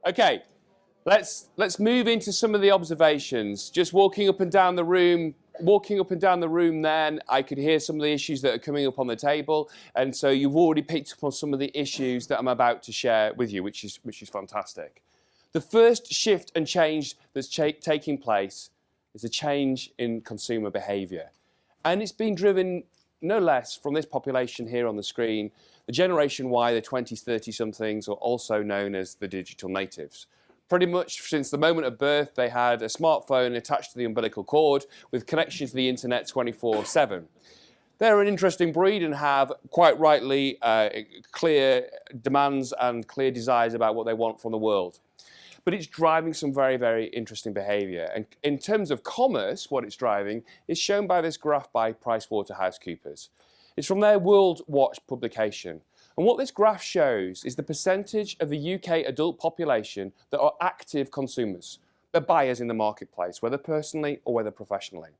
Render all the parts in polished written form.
Okay, let's move into some of the observations. Just walking up and down the room. Then I could hear some of the issues that are coming up on the table, and so you've already picked up on some of the issues that I'm about to share with you, which is fantastic. The first shift and change that's taking place is a change in consumer behaviour, and it's been driven no less from this population here on the screen, the Generation Y, the 20s, 30-somethings, or also known as the digital natives. Pretty much since the moment of birth, they had a smartphone attached to the umbilical cord with connection to the internet 24/7. They're an interesting breed and have, quite rightly, clear demands and clear desires about what they want from the world. But it's driving some very, very interesting behaviour. And in terms of commerce, what it's driving is shown by this graph by PricewaterhouseCoopers. It's from their World Watch publication. And what this graph shows is the percentage of the UK adult population that are active consumers. They're buyers in the marketplace, whether personally or whether professionally.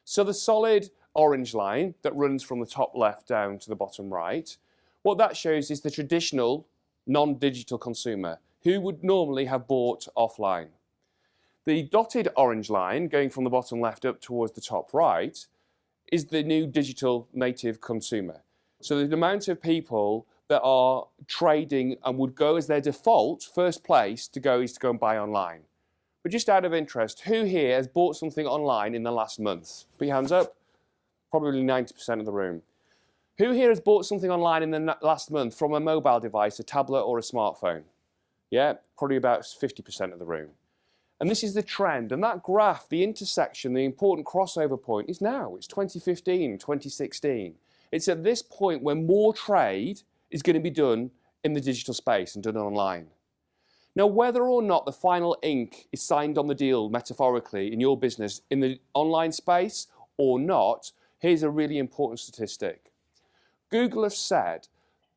So the solid orange line that runs from the top left down to the bottom right, what that shows is the traditional non-digital consumer who would normally have bought offline. The dotted orange line going from the bottom left up towards the top right is the new digital native consumer. So the amount of people that are trading and would go as their default first place to go and buy online. But just out of interest, who here has bought something online in the last month? Put your hands up. Probably 90% of the room. Who here has bought something online in the last month from a mobile device, a tablet or a smartphone? Yeah, probably about 50% of the room. And this is the trend. And that graph, the intersection, the important crossover point is now. It's 2015, 2016. It's at this point when more trade is going to be done in the digital space and done online. Now, whether or not the final ink is signed on the deal, metaphorically, in your business, in the online space or not, here's a really important statistic. Google have said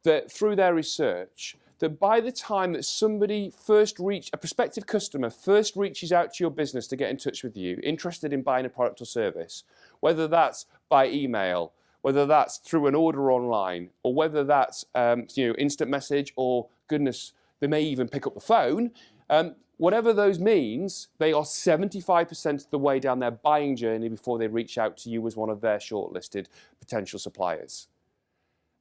that through their research, that by the time that a prospective customer first reaches out to your business to get in touch with you, interested in buying a product or service, whether that's by email, whether that's through an order online, or whether that's instant message, or goodness, they may even pick up the phone. Whatever those means, they are 75% of the way down their buying journey before they reach out to you as one of their shortlisted potential suppliers.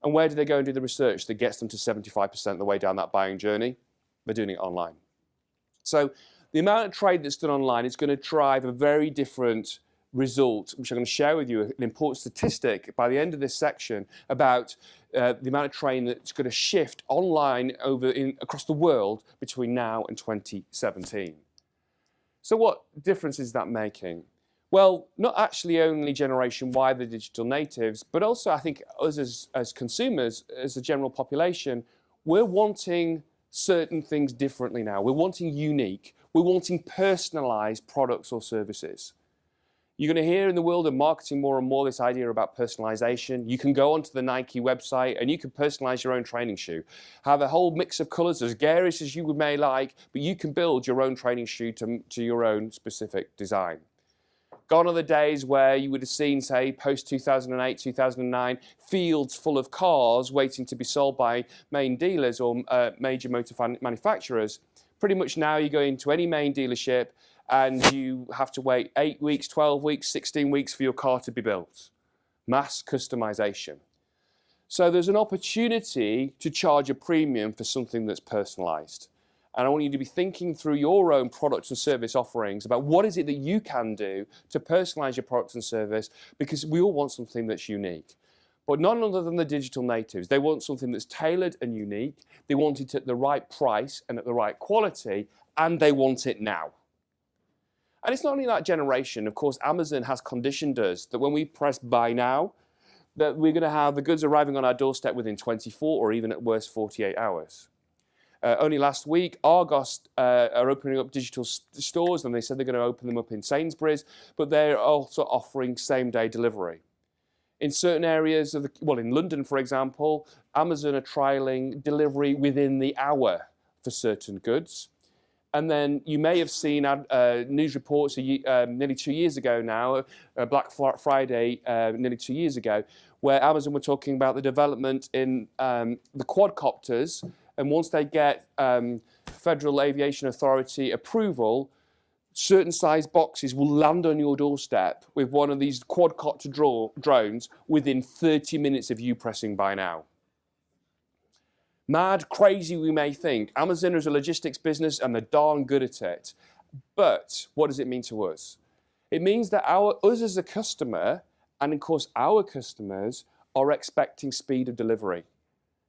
And where do they go and do the research that gets them to 75% of the way down that buying journey? They're doing it online. So the amount of trade that's done online is going to drive a very different result, which I'm going to share with you, an important statistic by the end of this section about the amount of trade that's going to shift online across the world between now and 2017. So what difference is that making? Well, not actually only Generation Y, the digital natives, but also I think us as consumers, as a general population, we're wanting certain things differently now. We're wanting unique. We're wanting personalized products or services. You're going to hear in the world of marketing more and more this idea about personalization. You can go onto the Nike website and you can personalize your own training shoe. Have a whole mix of colors, as garish as you may like, but you can build your own training shoe to your own specific design. Gone are the days where you would have seen, say, post-2008, 2009, fields full of cars waiting to be sold by main dealers or major motor manufacturers. Pretty much now you go into any main dealership and you have to wait 8 weeks, 12 weeks, 16 weeks for your car to be built. Mass customization. So there's an opportunity to charge a premium for something that's personalized. And I want you to be thinking through your own products and service offerings about what is it that you can do to personalize your products and service, because we all want something that's unique. But none other than the digital natives. They want something that's tailored and unique. They want it at the right price and at the right quality, and they want it now. And it's not only that generation. Of course, Amazon has conditioned us that when we press buy now, that we're going to have the goods arriving on our doorstep within 24 or even at worst 48 hours. Only last week, Argos are opening up digital stores, and they said they're going to open them up in Sainsbury's, but they're also offering same-day delivery. In certain areas of in London, for example, Amazon are trialing delivery within the hour for certain goods. And then you may have seen news reports nearly 2 years ago now, Black Friday nearly 2 years ago, where Amazon were talking about the development in the quadcopters. And once they get Federal Aviation Authority approval, certain size boxes will land on your doorstep with one of these quadcopter drones within 30 minutes of you pressing buy now. Mad, crazy we may think. Amazon is a logistics business and they're darn good at it. But what does it mean to us? It means that us as a customer, and of course our customers, are expecting speed of delivery.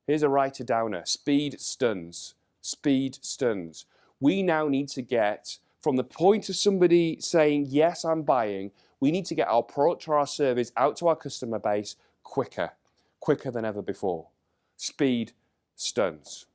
Here's a writer downer. Speed stuns. Speed stuns. We now need to get, from the point of somebody saying, yes, I'm buying, we need to get our product or our service out to our customer base quicker than ever before. Speed stuns.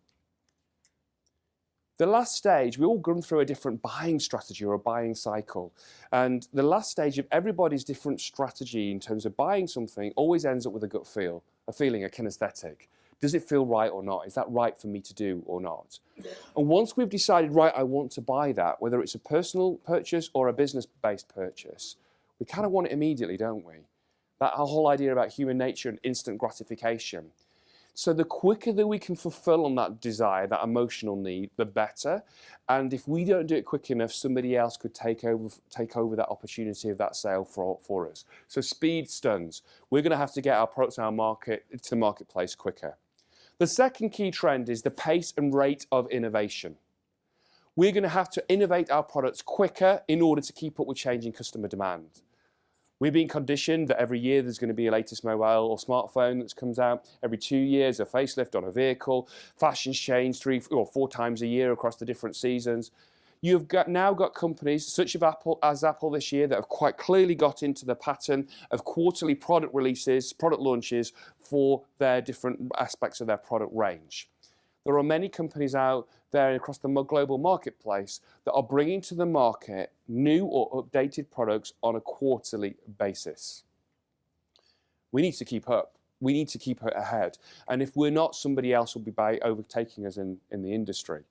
The last stage, we all run through a different buying strategy or a buying cycle. And the last stage of everybody's different strategy in terms of buying something always ends up with a gut feel, a feeling, a kinesthetic. Does it feel right or not? Is that right for me to do or not? And once we've decided, right, I want to buy that, whether it's a personal purchase or a business-based purchase, we kind of want it immediately, don't we? That whole idea about human nature and instant gratification. So the quicker that we can fulfill on that desire, that emotional need, the better. And if we don't do it quick enough, somebody else could take over that opportunity of that sale for us. So speed stuns. We're going to have to get our products to the marketplace quicker. The second key trend is the pace and rate of innovation. We're going to have to innovate our products quicker in order to keep up with changing customer demand. We've been conditioned that every year there's going to be a latest mobile or smartphone that comes out. Every 2 years, a facelift on a vehicle. Fashions change 3 or 4 times a year across the different seasons. You've now got companies such as Apple this year that have quite clearly got into the pattern of quarterly product releases, product launches for their different aspects of their product range. There are many companies out there across the global marketplace that are bringing to the market new or updated products on a quarterly basis. We need to keep up. We need to keep ahead. And if we're not, somebody else will be overtaking us in the industry.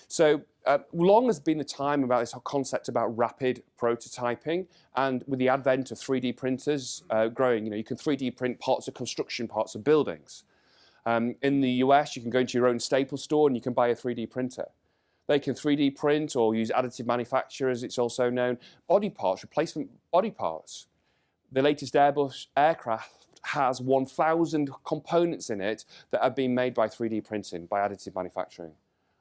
So long has been the time about this whole concept about rapid prototyping, and with the advent of 3D printers growing, you can 3D print parts of construction, parts of buildings. In the US, you can go into your own Staples store and you can buy a 3D printer. They can 3D print or use additive manufacture, as it's also known, body parts, replacement body parts. The latest Airbus aircraft has 1,000 components in it that have been made by 3D printing, by additive manufacturing.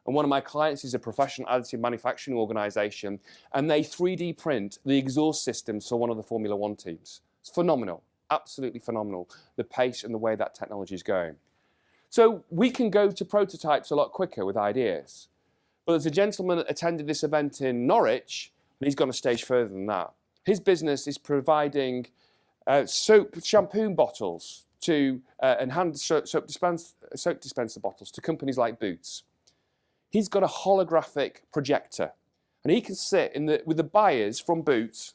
And one of my clients is a professional additive manufacturing organization, and they 3D print the exhaust systems for one of the Formula One teams. It's phenomenal, absolutely phenomenal, the pace and the way that technology is going. So we can go to prototypes a lot quicker with ideas. But there's a gentleman that attended this event in Norwich, and he's gone a stage further than that. His business is providing shampoo bottles and hand soap dispenser bottles to companies like Boots. He's got a holographic projector, and he can sit with the buyers from Boots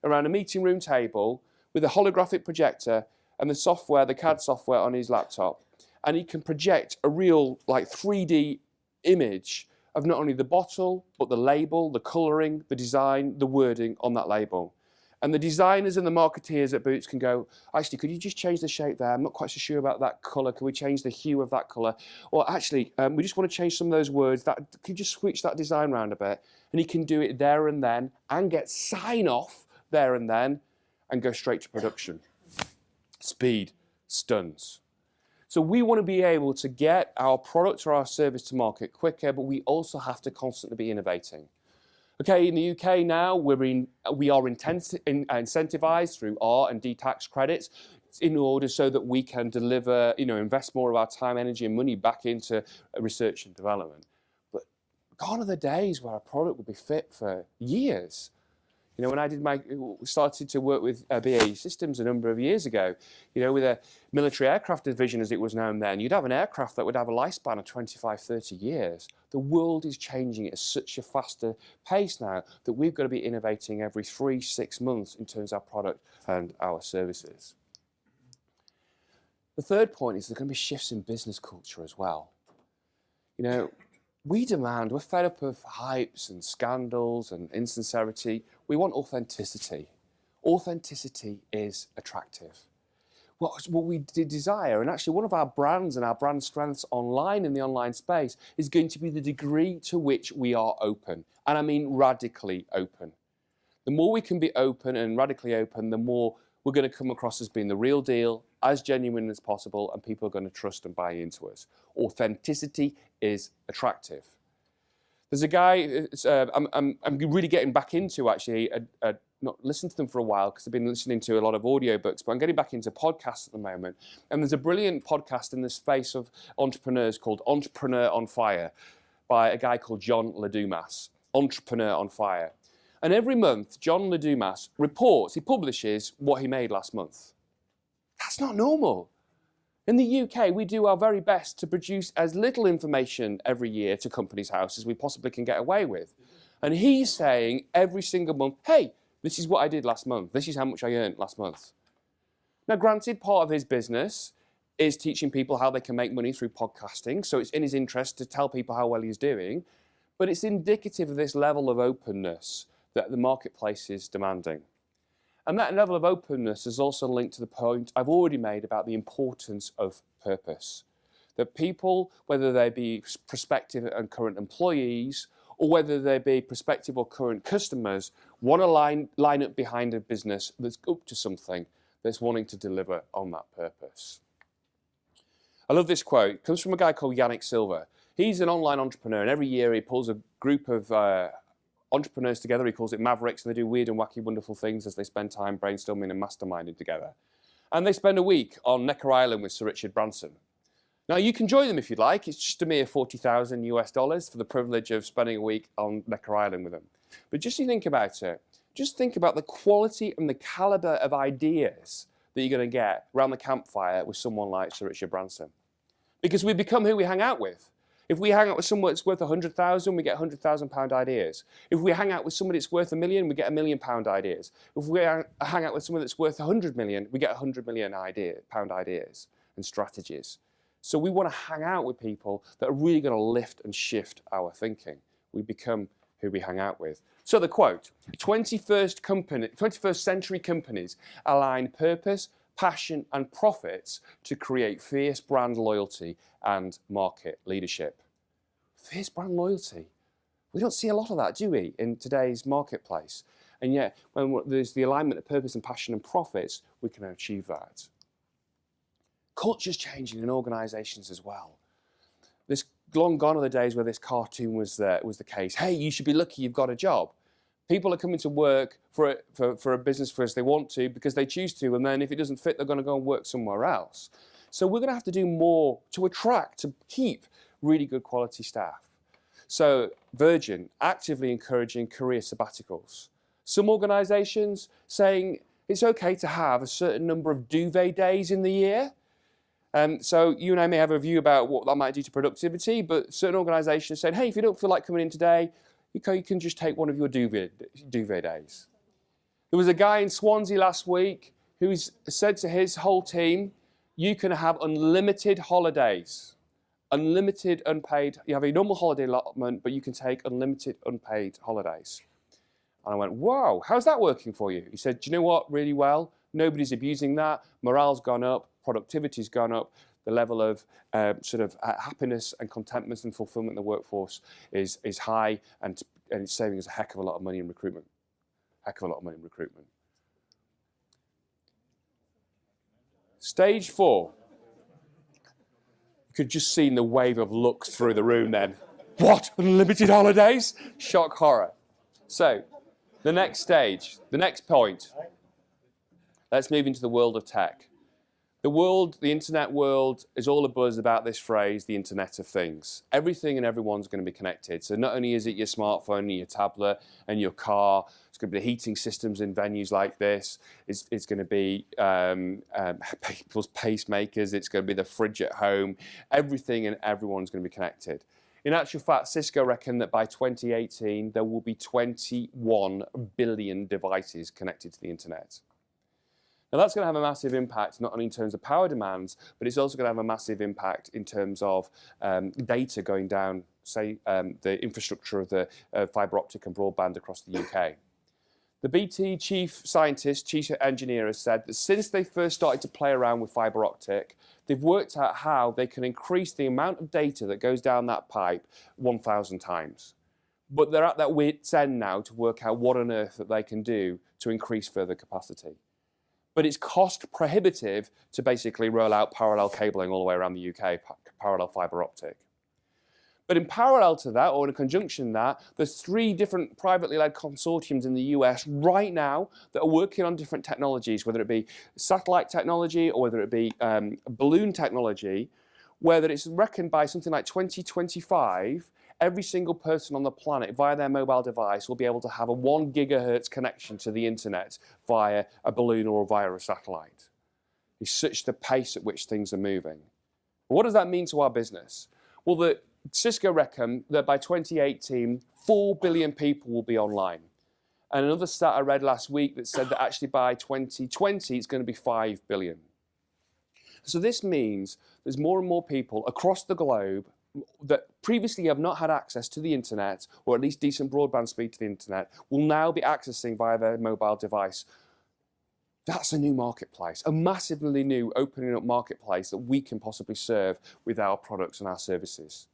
around a meeting room table with a holographic projector and the CAD software on his laptop. And he can project a real 3D image of not only the bottle, but the label, the colouring, the design, the wording on that label. And the designers and the marketeers at Boots can go, actually, could you just change the shape there? I'm not quite so sure about that colour. Can we change the hue of that colour? Or actually, we just want to change some of those words. Could you just switch that design around a bit? And he can do it there and then and get sign-off there and then and go straight to production. Speed stuns. So we want to be able to get our product or our service to market quicker, but we also have to constantly be innovating. Okay, in the UK now, we are incentivized through R&D tax credits in order so that we can deliver, invest more of our time, energy, and money back into research and development. But gone are the days where a product would be fit for years. When I started to work with BAE Systems a number of years ago, with a military aircraft division as it was known then, you'd have an aircraft that would have a lifespan of 25, 30 years. The world is changing at such a faster pace now that we've got to be innovating every 3-6 months in terms of our product and our services. The third point is there are going to be shifts in business culture as well. We're fed up of hypes and scandals and insincerity. We want authenticity. Authenticity is attractive. what we desire. And actually one of our brands and our brand strengths online in the online space is going to be the degree to which we are open. And I mean radically open. The more we can be open and radically open, the more we're going to come across as being the real deal, as genuine as possible, and people are going to trust and buy into us. Authenticity is attractive. There's a guy, I'm really getting back into actually, not listened to them for a while because I've been listening to a lot of audiobooks, but I'm getting back into podcasts at the moment. And there's a brilliant podcast in the space of entrepreneurs called Entrepreneur on Fire by a guy called John LeDumas, Entrepreneur on Fire. And every month, John LeDumas he publishes what he made last month. That's not normal. In the UK, we do our very best to produce as little information every year to Companies House as we possibly can get away with. And he's saying every single month, hey, this is what I did last month. This is how much I earned last month. Now, granted, part of his business is teaching people how they can make money through podcasting. So it's in his interest to tell people how well he's doing. But it's indicative of this level of openness that the marketplace is demanding. And that level of openness is also linked to the point I've already made about the importance of purpose. That people, whether they be prospective and current employees, or whether they be prospective or current customers, want to line up behind a business that's up to something, that's wanting to deliver on that purpose. I love this quote. It comes from a guy called Yannick Silver. He's an online entrepreneur, and every year he pulls a group of entrepreneurs together. He calls it Mavericks, and they do weird and wacky, wonderful things as they spend time brainstorming and masterminding together. And they spend a week on Necker Island with Sir Richard Branson. Now, you can join them if you'd like. It's just a mere $40,000 US for the privilege of spending a week on Necker Island with them. But just you think about it. Just think about the quality and the caliber of ideas that you're going to get around the campfire with someone like Sir Richard Branson. Because we become who we hang out with. If we hang out with someone that's worth 100,000, we get £100,000 ideas. If we hang out with somebody that's worth £1 million, we get £1 million ideas. If we hang out with someone that's worth 100 million, we get £100 million pound ideas and strategies. So we want to hang out with people that are really going to lift and shift our thinking. We become who we hang out with. So the quote, 21st century companies align purpose, passion and profits to create fierce brand loyalty and market leadership. Fierce brand loyalty. We don't see a lot of that, do we, in today's marketplace? And yet, when there's the alignment of purpose and passion and profits, we can achieve that. Culture's changing in organisations as well. This long gone are the days where this cartoon was the case. Hey, you should be lucky you've got a job. People are coming to work for a business for us they want to because they choose to, and then if it doesn't fit, they're going to go and work somewhere else. So we're going to have to do more to attract, to keep really good quality staff. So Virgin actively encouraging career sabbaticals. Some organisations saying it's okay to have a certain number of duvet days in the year. So you and I may have a view about what that might do to productivity, but certain organisations said, hey, if you don't feel like coming in today, you can just take one of your duvet days. There was a guy in Swansea last week who said to his whole team, you can have unlimited holidays, unlimited unpaid. You have a normal holiday allotment, but you can take unlimited unpaid holidays. And I went, wow, how's that working for you? He said, do you know what, really well? Nobody's abusing that. Morale's gone up, productivity's gone up. The level of happiness and contentment and fulfillment in the workforce is high, and it's saving us a heck of a lot of money in recruitment. Stage 4. You could just see the wave of looks through the room then. What? Unlimited holidays? Shock horror. So, the next stage, the next point. Let's move into the world of tech. The internet world is all abuzz about this phrase, the Internet of Things. Everything and everyone's going to be connected. So not only is it your smartphone and your tablet and your car, it's going to be the heating systems in venues like this. It's going to be people's pacemakers. It's going to be the fridge at home. Everything and everyone's going to be connected. In actual fact, Cisco reckon that by 2018, there will be 21 billion devices connected to the internet. Now that's going to have a massive impact, not only in terms of power demands, but it's also going to have a massive impact in terms of data going down, say, the infrastructure of the fibre optic and broadband across the UK. The BT chief scientist, chief engineer has said that since they first started to play around with fibre optic, they've worked out how they can increase the amount of data that goes down that pipe 1,000 times. But they're at that wit's end now to work out what on earth that they can do to increase further capacity. But it's cost prohibitive to basically roll out parallel cabling all the way around the UK, parallel fibre optic. But in parallel to that, or in conjunction with that, there's 3 different privately led consortiums in the US right now that are working on different technologies, whether it be satellite technology or whether it be balloon technology, where that it's reckoned by something like 2025, every single person on the planet via their mobile device will be able to have a 1 gigahertz connection to the internet via a balloon or via a satellite. It's such the pace at which things are moving. What does that mean to our business? Well, Cisco reckon that by 2018, 4 billion people will be online. And another stat I read last week that said that actually by 2020, it's going to be 5 billion. So this means there's more and more people across the globe that previously have not had access to the internet, or at least decent broadband speed to the internet, will now be accessing via their mobile device. That's a new marketplace, a massively new opening up marketplace that we can possibly serve with our products and our services.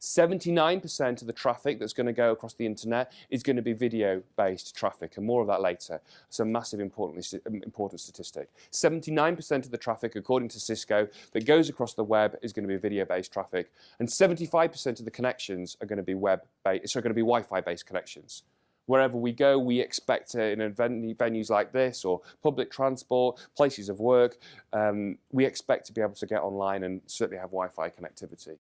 79% of the traffic that's going to go across the internet is going to be video-based traffic, and more of that later. It's a massive important statistic. 79% of the traffic, according to Cisco, that goes across the web is going to be video-based traffic, and 75% of the connections are going to be Wi-Fi-based connections. Wherever we go, we expect in venues like this or public transport, places of work, we expect to be able to get online and certainly have Wi-Fi connectivity.